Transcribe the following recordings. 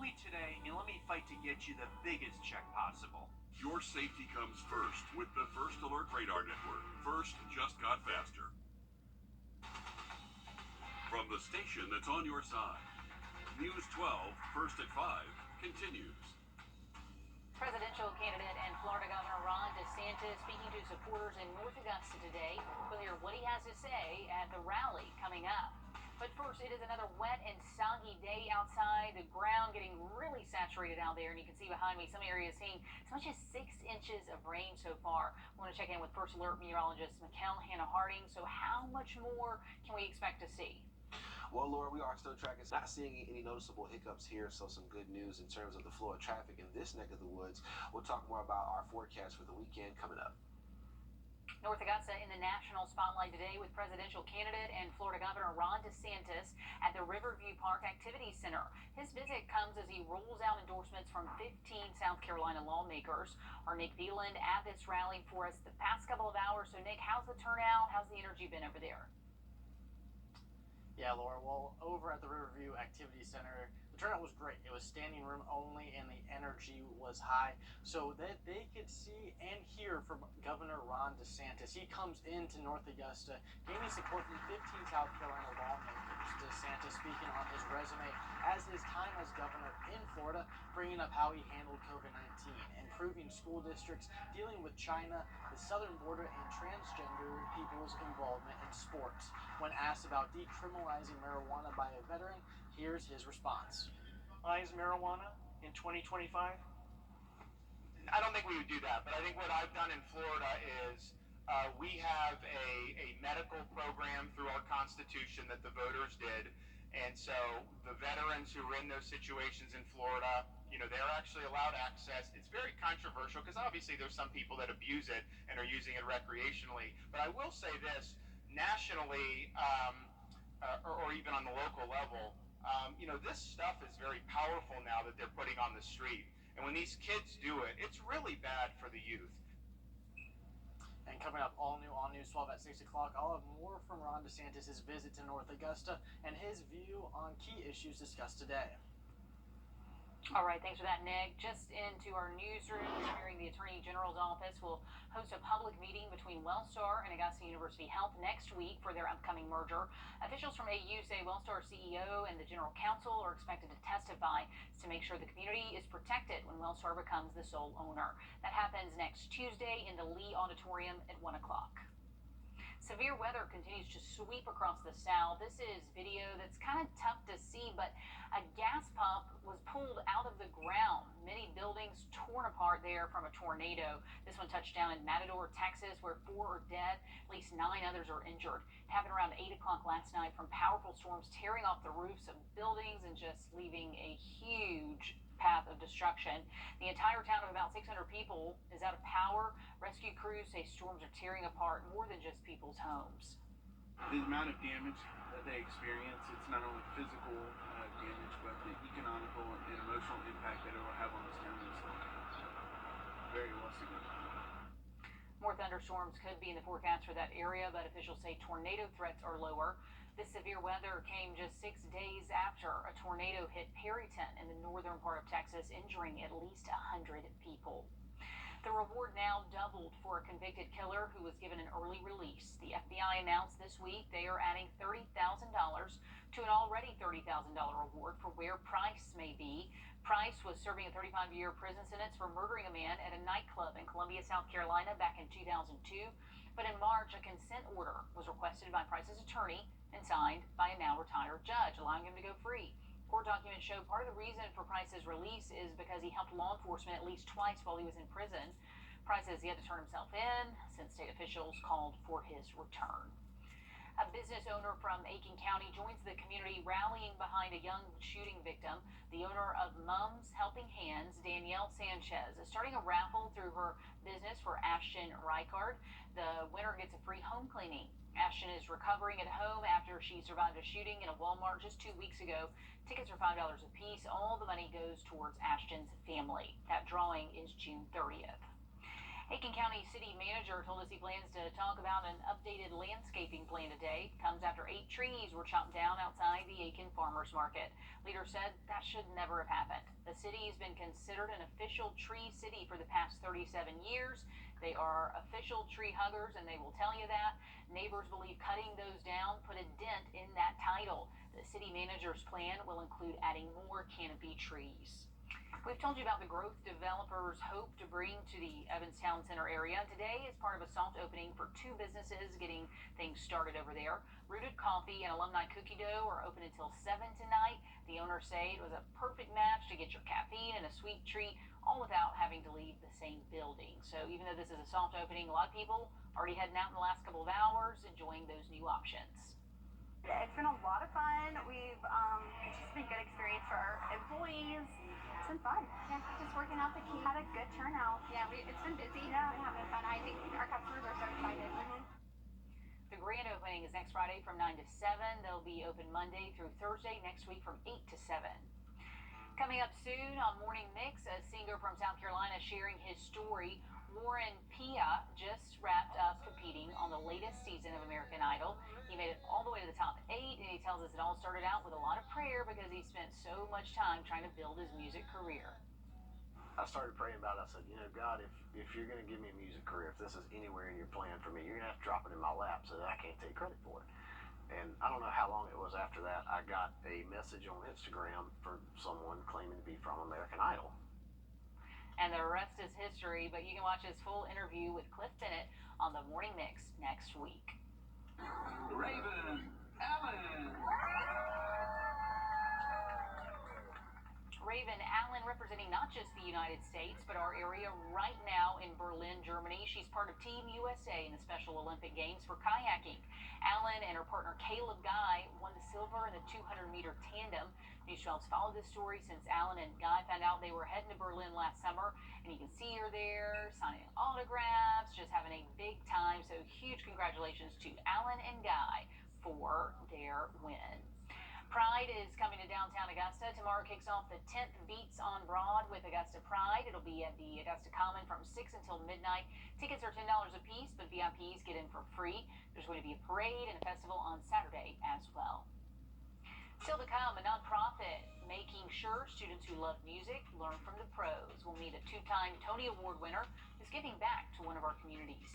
me today and let me fight to get you the biggest check possible. Your safety comes first with the First Alert Radar Network. First just got faster. From the station that's on your side, News 12, First at 5, continues. Presidential candidate and Florida Governor Ron DeSantis speaking to supporters in North Augusta today. We'll hear what he has to say at the rally coming up. But first, it is another wet and soggy day outside. The ground getting really saturated out there, and you can see behind me some areas seeing as much as 6 inches of rain so far. I want to check in with First Alert meteorologist Mikkel Hannah Harding. So how much more can we expect to see? Well, Laura, we are still tracking, not seeing any noticeable hiccups here, so some good news in terms of the flow of traffic in this neck of the woods. We'll talk more about our forecast for the weekend coming up. North Augusta in the national spotlight today with presidential candidate and Florida Governor Ron DeSantis at the Riverview Park Activity Center. His visit comes as he rolls out endorsements from 15 South Carolina lawmakers. Our Nick Veland at this rally for us the past couple of hours. So, Nick, how's the turnout? How's the energy been over there? Yeah, Laura, well, over at the Riverview Activity Center, the turnout was great. It was standing room only, and the energy was high so that they could see and hear from Governor Ron DeSantis. He comes into North Augusta, gaining support from 15 South Carolina lawmakers. DeSantis speaking on his resume as his time as governor in Florida, bringing up how he handled COVID-19, improving school districts, dealing with China, the southern border, and transgender people's involvement in sports. When asked about decriminalizing marijuana by a veteran, here's his response. Legalize marijuana in 2025? I don't think we would do that, but I think what I've done in Florida is we have a medical program through our Constitution that the voters did, and so the veterans who are in those situations in Florida, you know, they're actually allowed access. It's very controversial because obviously there's some people that abuse it and are using it recreationally, but I will say this, nationally, or even on the local level, you know, this stuff is very powerful now that they're putting on the street. And when these kids do it, it's really bad for the youth. And coming up all new on News 12 at 6 o'clock, I'll have more from Ron DeSantis' visit to North Augusta and his view on key issues discussed today. All right, thanks for that, Nick. Just into our newsroom, we're hearing the Attorney General's office will host a public meeting between Wellstar and Augusta University Health next week for their upcoming merger. Officials from AU say Wellstar CEO and the General Counsel are expected to testify to make sure the community is protected when Wellstar becomes the sole owner. That happens next Tuesday in the Lee Auditorium at 1 o'clock. Severe weather continues to sweep across the South. This is video that's kind of tough to see, but a gas pump was pulled out of the ground. Many buildings torn apart there from a tornado. This one touched down in Matador, Texas, where 4 are dead. At least 9 others are injured. It happened around 8 o'clock last night from powerful storms tearing off the roofs of buildings and just leaving a huge path of destruction. The entire town of about 600 people is out of power. Rescue crews say storms are tearing apart more than just people's homes. The amount of damage that they experience, it's not only physical damage, but the economical and emotional impact that it will have on this town is very well significant. More thunderstorms could be in the forecast for that area, but officials say tornado threats are lower. This severe weather came just 6 days after a tornado hit Perryton in the northern part of Texas, injuring at least 100 people. The reward now doubled for a convicted killer who was given an early release. The FBI announced this week they are adding $30,000 to an already $30,000 reward for where Price may be. Price was serving a 35-year prison sentence for murdering a man at a nightclub in Columbia, South Carolina back in 2002. But in March, a consent order was requested by Price's attorney and signed by a now retired judge, allowing him to go free. Court documents show part of the reason for Price's release is because he helped law enforcement at least twice while he was in prison. Price has yet to turn himself in since state officials called for his return. A business owner from Aiken County joins the community rallying behind a young shooting victim. The owner of Mums Helping Hands, Danielle Sanchez, is starting a raffle through her business for Ashton Reichard. The winner gets a free home cleaning. Ashton is recovering at home after she survived a shooting in a Walmart just 2 weeks ago. Tickets are $5 a piece. All the money goes towards Ashton's family. That drawing is June 30th. Aiken County City Manager told us he plans to talk about an updated landscaping plan today. Comes after 8 trees were chopped down outside the Aiken Farmers Market. Leader said that should never have happened. The city has been considered an official tree city for the past 37 years. They are official tree huggers, and they will tell you that. Neighbors believe cutting those down put a dent in that title. The city manager's plan will include adding more canopy trees. We've told you about the growth developers hope to bring to the Evans Town Center area. Today is part of a soft opening for 2 businesses getting things started over there. Rooted Coffee and Alumni Cookie Dough are open until 7 tonight. The owners say it was a perfect match to get your caffeine and a sweet treat, all without having to leave the same building. So even though this is a soft opening, a lot of people already heading out in the last couple of hours, enjoying those new options. It's been a lot of fun. It's just been a good experience for our employees. It's been fun. Yeah, just working out the key. Had a good turnout. Yeah, it's been busy. Yeah. We're having fun. I think our customers are so excited. The grand opening is next Friday from 9 to 7. They'll be open Monday through Thursday next week from 8 to 7. Coming up soon on Morning Mix, a singer from South Carolina sharing his story. Warren Pia just wrapped up competing on the latest season of American Idol. He made it all the way to the top 8, and he tells us it all started out with a lot of prayer because he spent so much time trying to build his music career. I started praying about it. I said, God, if you're going to give me a music career, if this is anywhere in your plan for me, you're going to have to drop it in my lap so that I can't take credit for it. And I don't know how long it was after that, I got a message on Instagram from someone claiming to be from American Idol. And the rest is history, but you can watch his full interview with Cliff Bennett on the Morning Mix next week. Raven Allen. Raven Allen representing not just the United States, but our area right now in Berlin, Germany. She's part of Team USA in the Special Olympic Games for kayaking. Allen and her partner Caleb Guy won the silver in the 200-meter tandem. News 12's followed this story since Allen and Guy found out they were heading to Berlin last summer, and you can see her there signing autographs, just having a big time. So huge congratulations to Allen and Guy for their win. Pride is coming to downtown Augusta. Tomorrow kicks off the 10th Beats on Broad with Augusta Pride. It'll be at the Augusta Common from 6 until midnight. Tickets are $10 a piece, but VIPs get in for free. There's going to be a parade and a festival on Saturday as well. Still to come, a nonprofit making sure students who love music learn from the pros. We'll meet a 2-time Tony Award winner who's giving back to one of our communities.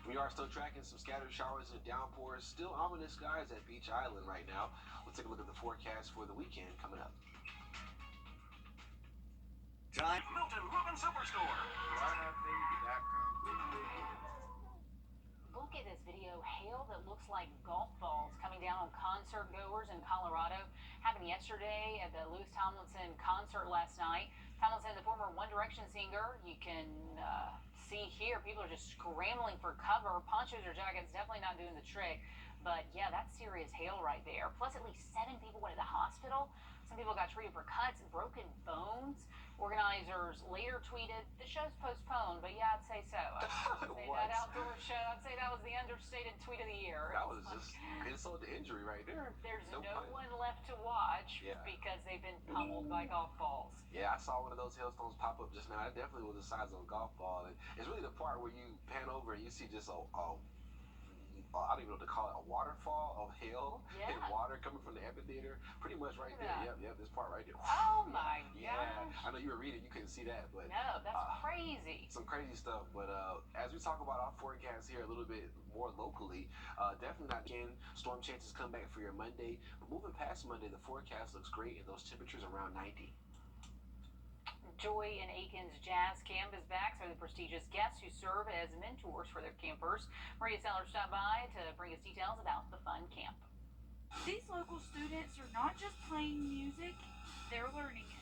We are still tracking some scattered showers and downpours. Still ominous skies at Beach Island right now. We'll take a look at the forecast for the weekend coming up. Time Milton Woven Superstore. Look at this video. Hail that looks like golf balls coming down on concert goers in Colorado. Happened yesterday at the Louis Tomlinson concert last night. Tomlinson, the former One Direction singer, you can see here, people are just scrambling for cover. Ponchos or jackets definitely not doing the trick. But yeah, that's serious hail right there. Plus, at least 7 people went to the hospital. Some people got treated for cuts and broken bones. Organizers later tweeted, the show's postponed, but yeah, I'd say so. I'd say that outdoor show, I'd say that was the understated tweet of the year. That was just insult to injury right there. There's no one left to watch because they've been pummeled by golf balls. Yeah, I saw one of those hailstones pop up just now. It definitely was the size of a golf ball. And it's really the part where you pan over and you see just I don't even know what to call it, a waterfall of hail and water coming from the amphitheater. Pretty much right there. Yep, this part right there. Oh my Yeah, gosh. I know you were reading, you couldn't see that, but No, that's crazy. some crazy stuff. But as we talk about our forecast here a little bit more locally, definitely not again. Storm chances come back for your Monday. But moving past Monday, the forecast looks great and those temperatures around 90. Joy and Aiken's Jazz Camp is back. So the prestigious guests who serve as mentors for their campers. Maria Sellers stopped by to bring us details about the fun camp. These local students are not just playing music, they're learning it.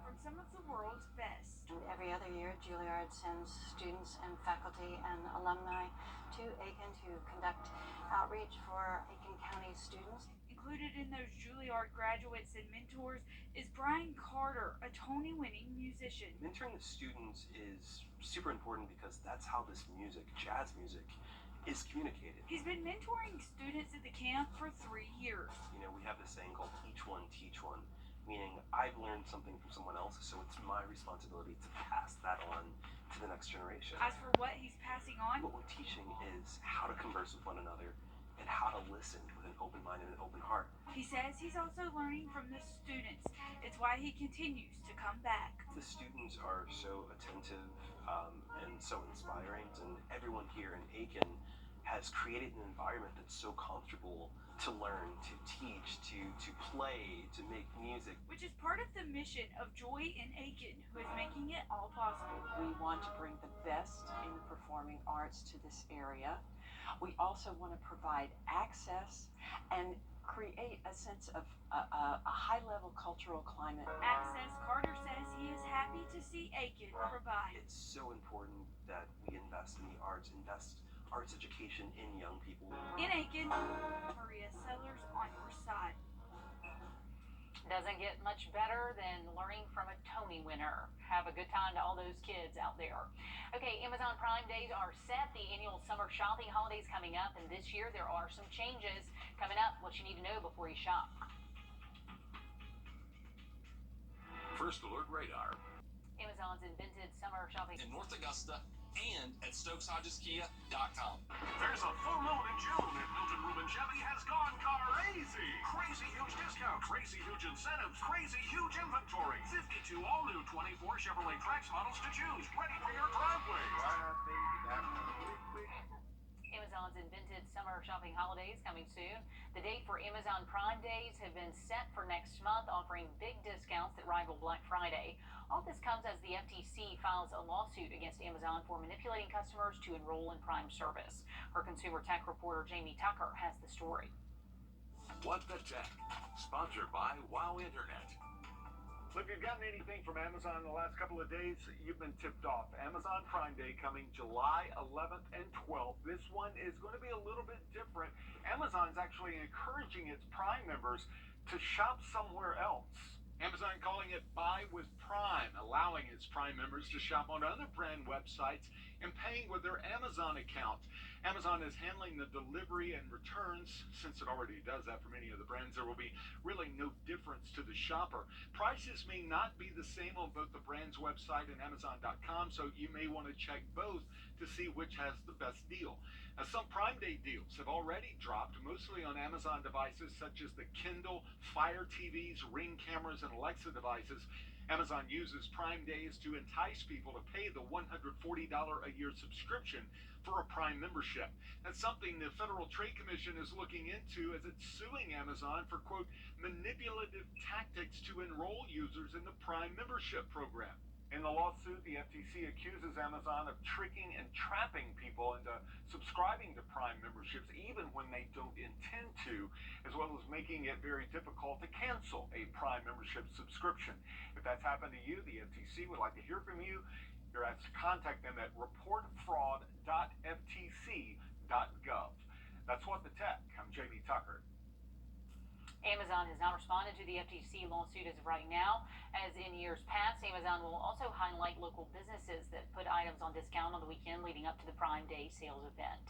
From some of the world's best. Every other year, Juilliard sends students and faculty and alumni to Aiken to conduct outreach for Aiken County students. Included in those Juilliard graduates and mentors is Brian Carter, a Tony-winning musician. Mentoring the students is super important because that's how this music, jazz music, is communicated. He's been mentoring students at the camp for 3 years. We have this saying called each one teach one. meaning I've learned something from someone else, so it's my responsibility to pass that on to the next generation. As for what he's passing on, What we're teaching is how to converse with one another and how to listen with an open mind and an open heart. he says he's also learning from the students. It's why he continues to come back. The students are so attentive and so inspiring, and everyone here in Aiken has created an environment that's so comfortable to learn, to teach, to play, to make music. Which is part of the mission of Joy in Aiken, who is making it all possible. We want to bring the best in the performing arts to this area. We also want to provide access and create a sense of a high-level cultural climate. Access, Carter says he is happy to see Aiken provide. It's so important that we invest in the arts, invest arts education in young people. In Aiken, Maria Sellers on your side. Doesn't get much better than learning from a Tony winner. Have a good time to all those kids out there. Okay, Amazon Prime Days are set. The annual summer shopping holidays coming up, and this year there are some changes coming up. What you need to know before you shop. First Alert Radar. Amazon's invented summer shopping in North Augusta and at StokesHodgesKia.com. There's a full moon in June, and Milton Ruben Chevy has gone crazy. Crazy huge discounts, crazy huge incentives, crazy huge inventory. 52 all-new 24 Chevrolet Trax models to choose, ready for your driveway. Amazon's invented summer shopping holidays coming soon. The date for Amazon Prime Days have been set for next month, offering big discounts that rival Black Friday. All this comes as the FTC files a lawsuit against Amazon for manipulating customers to enroll in Prime service. Her consumer tech reporter Jamie Tucker has the story. What the Tech, sponsored by Wow Internet. So if you've gotten anything from Amazon in the last couple of days, you've been tipped off. Amazon Prime Day coming July 11th and 12th. This one is going to be a little bit different. Amazon's actually encouraging its Prime members to shop somewhere else. Amazon calling it Buy with Prime, allowing its Prime members to shop on other brand websites and paying with their Amazon account. Amazon is handling the delivery and returns. Since it already does that for many of the brands, there will be really no difference to the shopper. Prices may not be the same on both the brand's website and Amazon.com, so you may want to check both to see which has the best deal. Now, some Prime Day deals have already dropped, mostly on Amazon devices such as the Kindle, Fire TVs, Ring cameras, and Alexa devices. Amazon uses Prime Days to entice people to pay the $140 a year subscription for a Prime membership. That's something the Federal Trade Commission is looking into as it's suing Amazon for, quote, manipulative tactics to enroll users in the Prime membership program. In the lawsuit, the FTC accuses Amazon of tricking and trapping people into subscribing to Prime memberships even when they don't intend to, as well as making it very difficult to cancel a Prime membership subscription. If that's happened to you, the FTC would like to hear from you. You're asked to contact them at reportfraud.ftc.gov. That's What the Tech. I'm Jamie Tucker. Amazon has not responded to the FTC lawsuit as of right now. As in years past, Amazon will also highlight local businesses that put items on discount on the weekend leading up to the Prime Day sales event.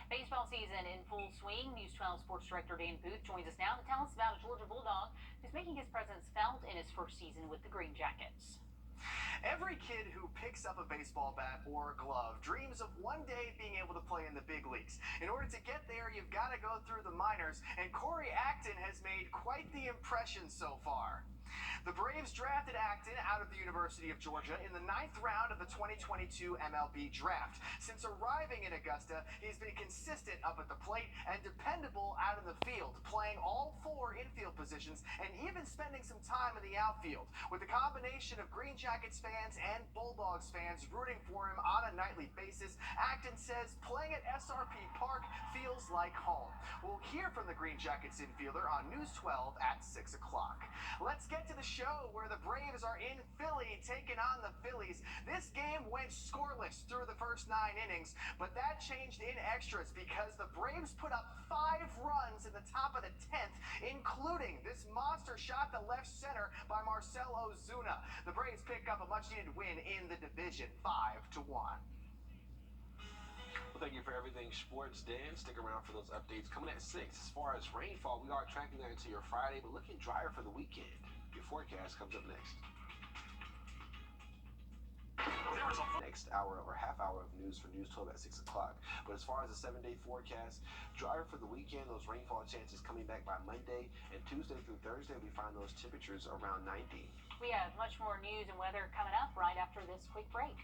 Baseball season in full swing. News 12 Sports Director Dan Booth joins us now to tell us about a Georgia Bulldog who's making his presence felt in his first season with the Green Jackets. Every kid who picks up a baseball bat or a glove dreams of one day being able to play in the big leagues. In order to get there, you've got to go through the minors, and Corey Acton has made quite the impression so far. The Braves drafted Acton out of the University of Georgia in the 9th round of the 2022 MLB draft. Since arriving in Augusta, he's been consistent up at the plate and dependable out in the field, playing all 4 infield positions and even spending some time in the outfield. With a combination of Green Jackets fans and Bulldogs fans rooting for him on a nightly basis, Acton says playing at SRP Park feels like home. We'll hear from the Green Jackets infielder on News 12 at 6 o'clock. Let's get to the show where the Braves are in Philly taking on the Phillies. This game went scoreless through the first 9 innings, but that changed in extras because the Braves put up 5 runs in the top of the 10th, including this monster shot to left center by Marcell Ozuna. The Braves pick up a much-needed win in the division, 5-1. Thank you for everything sports, Dan. Stick around for those updates coming at 6. As far as rainfall, we are tracking that into your Friday, but looking drier for the weekend. Your forecast comes up next. Next hour or half hour of news for News 12 at 6 o'clock. But as far as the 7-day forecast, drier for the weekend, those rainfall chances coming back by Monday, and Tuesday through Thursday, we find those temperatures around 90. We have much more news and weather coming up right after this quick break.